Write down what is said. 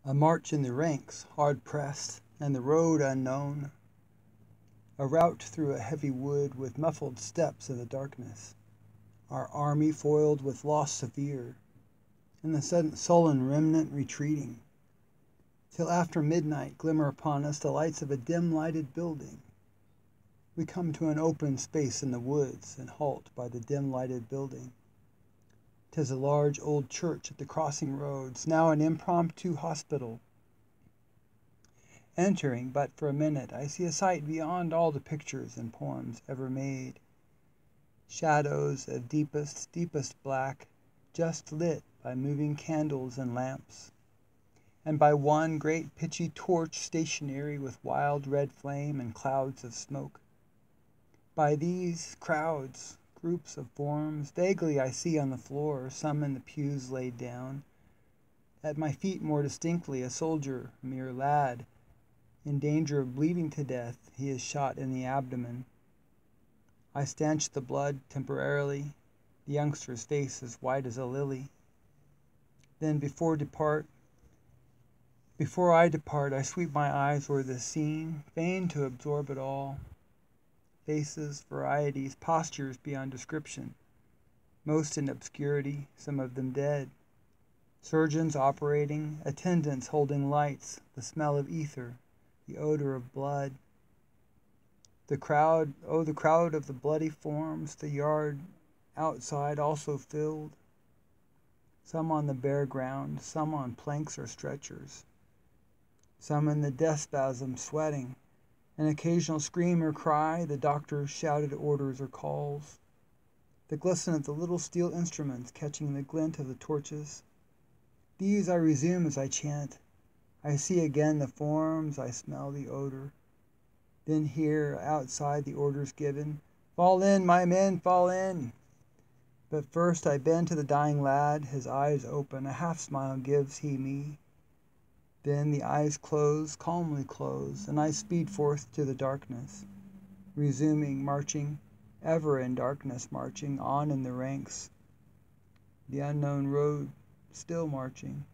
A march in the ranks, hard-pressed, and the road unknown. A route through a heavy wood with muffled steps in the darkness. Our army foiled with loss severe, and the sudden sullen remnant retreating. Till after midnight glimmer upon us the lights of a dim-lighted building. We come to an open space in the woods and halt by the dim-lighted building. 'Tis a large old church at the crossing roads, now an impromptu hospital. Entering but for a minute, I see a sight beyond all the pictures and poems ever made. Shadows of deepest black, just lit by moving candles and lamps, and by one great pitchy torch stationary with wild red flame and clouds of smoke. By these crowds, groups of forms, vaguely I see on the floor, some in the pews laid down. At my feet more distinctly a soldier, a mere lad, in danger of bleeding to death. He is shot in the abdomen. I stanch the blood temporarily, the youngster's face as white as a lily. Then before I depart, I sweep my eyes o'er the scene, fain to absorb it all. Faces, varieties, postures beyond description, most in obscurity, some of them dead. Surgeons operating, attendants holding lights, the smell of ether, the odor of blood. The crowd of the bloody forms, the yard outside also filled. Some on the bare ground, some on planks or stretchers. Some in the death spasm sweating. An occasional scream or cry, the doctor's shouted orders or calls. The glisten of the little steel instruments catching the glint of the torches. These I resume as I chant. I see again the forms, I smell the odor. Then hear outside the orders given, "Fall in, my men, fall in!" But first I bend to the dying lad, his eyes open, a half-smile gives he me. Then the eyes close, calmly close, and I speed forth to the darkness, resuming, marching, ever in darkness marching, on in the ranks, the unknown road still marching.